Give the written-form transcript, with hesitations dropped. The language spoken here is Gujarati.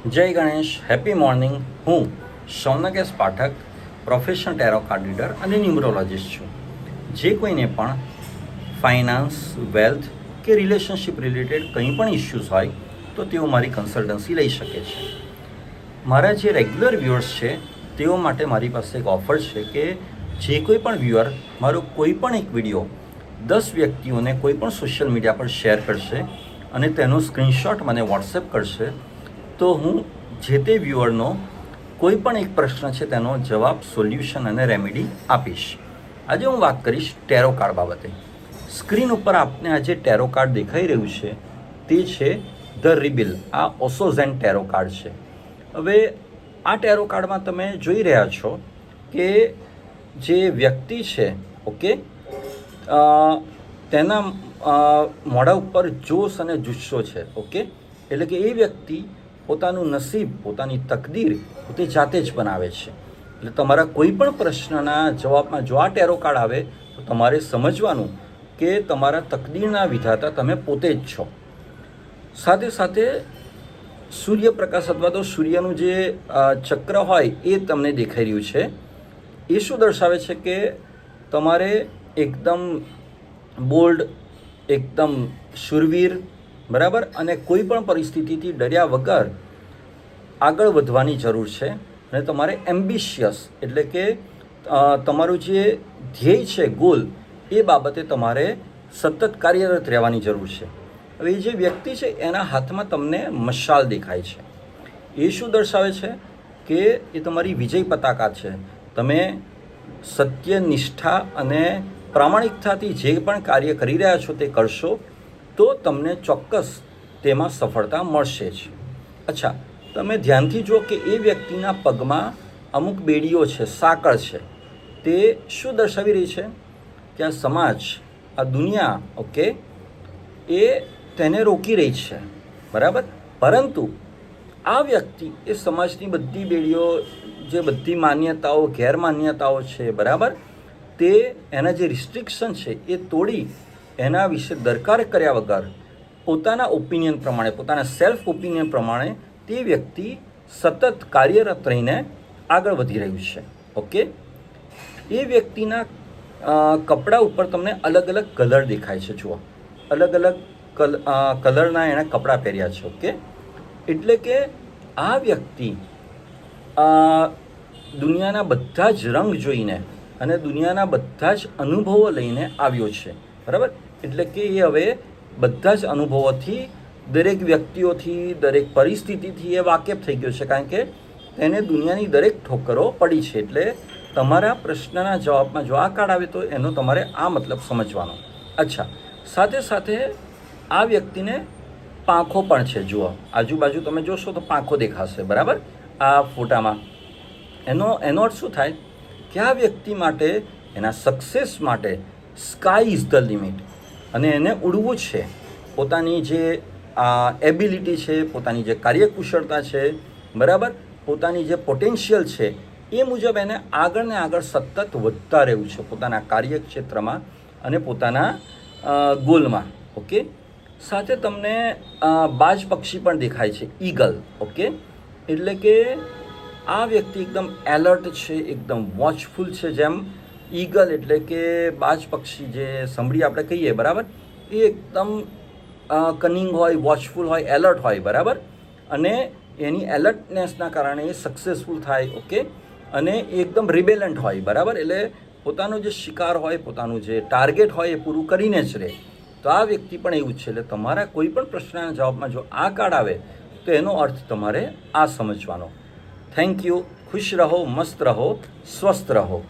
જય ગણેશ, હેપી મોર્નિંગ. હું Shaunakesh Pathak, professional tarot card reader અને ન્યુમરોલોજિસ્ટ છું. જે કોઈને પણ ફાઇનાન્સ, વેલ્થ કે રિલેશનશિપ રિલેટેડ કંઈ પણ ઇશ્યુઝ હોય તો તેઓ મારી કન્સલ્ટન્સી લઈ શકે છે. મારા જે રેગ્યુલર વ્યુઅર્સ છે તેઓ માટે મારી પાસે એક ઓફર છે કે જે કોઈ પણ વ્યુઅર મારો કોઈ પણ એક વિડીયો 10 વ્યક્તિઓને કોઈ પણ સોશિયલ મીડિયા પર શેર કરશે અને તેનો સ્ક્રીનશોટ મને વોટ્સએપ કરશે તો હું જે તે વ્યુઅરનો કોઈ પણ એક પ્રશ્ન છે તેનો જવાબ, સોલ્યુશન અને રેમેડી આપીશ. આજે હું વાત કરીશ ટેરો કાર્ડ બાબતે. સ્ક્રીન ઉપર આપને આજે ટેરો કાર્ડ દેખાઈ રહ્યું છે તે છે ધ રિબિલ. આ ઓસોઝેન ટેરો કાર્ડ છે. હવે આ ટેરો કાર્ડમાં તમે જોઈ રહ્યા છો કે જે વ્યક્તિ છે, ઓકે, તેના મોઢા ઉપર જોશ અને જુસ્સો છે, ઓકે. એટલે કે એ વ્યક્તિ પોતાનું નસીબ, પોતાની તકદીર પોતે જાતે જ બનાવે છે. એટલે તમારા કોઈ પણ પ્રશ્નના જવાબમાં જો આ ટેરો કાર્ડ આવે તો તમારે સમજવાનું કે તમારા તકદીરના વિધાતા તમે પોતે જ છો. સાથે સાથે સૂર્યપ્રકાશ અથવા તો સૂર્યનું જે ચક્ર હોય એ તમને દેખાઈ રહ્યું છે. એ શું દર્શાવે છે કે તમારે એકદમ બોલ્ડ, એકદમ શૂરવીર, બરાબર, અને કોઈ પણ પરિસ્થિતિથી ડર્યા વગર આગળ વધવાની જરૂર છે. અને તમારે એમ્બિશિયસ એટલે કે તમારું જે ધ્યેય છે, ગોલ, એ બાબતે તમારે સતત કાર્યરત રહેવાની જરૂર છે. હવે એ જે વ્યક્તિ છે એના હાથમાં તમને મશાલ દેખાય છે. એ શું દર્શાવે છે કે એ તમારી વિજય પતાકા છે. તમે સત્ય, નિષ્ઠા અને પ્રામાણિકતાથી જે પણ કાર્ય કરી રહ્યા છો તે કરશો તો તમને ચોક્કસ તેમાં સફળતા મળશે જ. અચ્છા, તમે ધ્યાનથી જુઓ કે એ વ્યક્તિના પગમાં અમુક બેડીઓ છે, સાંકળ છે. તે શું દર્શાવી રહી છે કે આ સમાજ, આ દુનિયા, ઓકે, એ તેને રોકી રહી છે, બરાબર. પરંતુ આ વ્યક્તિ એ સમાજની બધી બેડીઓ, જે બધી માન્યતાઓ, ગેરમાન્યતાઓ છે, બરાબર, તે એના જે રિસ્ટ્રિક્શન છે એ તોડી એના વિશે દરકાર કર્યા વગર પોતાના ઓપિનિયન પ્રમાણે, પોતાના સેલ્ફ ઓપિનિયન પ્રમાણે તે વ્યક્તિ સતત કાર્યરત રહીને આગળ વધી રહ્યું છે, ઓકે. એ વ્યક્તિના કપડા ઉપર તમને અલગ અલગ કલર દેખાય છે. જુઓ, અલગ અલગ કલરના એણે કપડાં પહેર્યા છે, ઓકે. એટલે કે આ વ્યક્તિ દુનિયાના બધા જ રંગ જોઈને અને દુનિયાના બધા જ અનુભવો લઈને આવ્યો છે, બરાબર. એટલે કે એ હવે બધા જ અનુભવોથી, દરેક વ્યક્તિઓથી, દરેક પરિસ્થિતિથી એ વાકેફ થઈ ગયો છે, કારણ કે તેને દુનિયાની દરેક ઠોકરો પડી છે. એટલે તમારા પ્રશ્નના જવાબમાં જો આ કાર્ડ આવે તો એનો તમારે આ મતલબ સમજવાનો. અચ્છા, સાથે સાથે આ વ્યક્તિને પાંખો પણ છે. જુઓ, આજુબાજુ તમે જોશો તો પાંખો દેખાશે, બરાબર, આ ફોટામાં. એનો અર્થ શું થાય કે આ વ્યક્તિ માટે, એના સક્સેસ માટે સ્કાય ઇઝ ધ લિમિટ અને એને ઉડવું છે. પોતાની જે એબિલિટી છે, પોતાની જે કાર્યકુશળતા છે, બરાબર, પોતાની જે પોટેન્શિયલ છે એ મુજબ એને આગળ ને આગળ સતત વધતા રહેવું છે પોતાના કાર્યક્ષેત્રમાં અને પોતાના ગોલમાં, ઓકે. સાથે તમને બાજ પક્ષી પણ દેખાય છે, ઈગલ, ઓકે. એટલે કે આ વ્યક્તિ એકદમ એલર્ટ છે, એકદમ વોચફુલ છે. જેમ ઈગલ એટલે કે બાજ પક્ષી જે સંભળી આપણે કહીએ, બરાબર, એ એકદમ કનિંગ હોય, વોચફુલ હોય, એલર્ટ હોય, બરાબર. અને એની એલર્ટનેસના કારણે એ સક્સેસફુલ થાય, ઓકે. અને એ એકદમ રિબેલન્ટ હોય, બરાબર. એટલે પોતાનો જે શિકાર હોય, પોતાનું જે ટાર્ગેટ હોય એ પૂરું કરીને જ રહે. તો આ વ્યક્તિ પણ એવું જ છે. એટલે તમારા કોઈ પણ પ્રશ્નના જવાબમાં જો આ કાર્ડ આવે તો એનો અર્થ તમારે આ સમજવાનો. Thank you. ખુશ રહો, મસ્ત રહો, સ્વસ્થ રહો.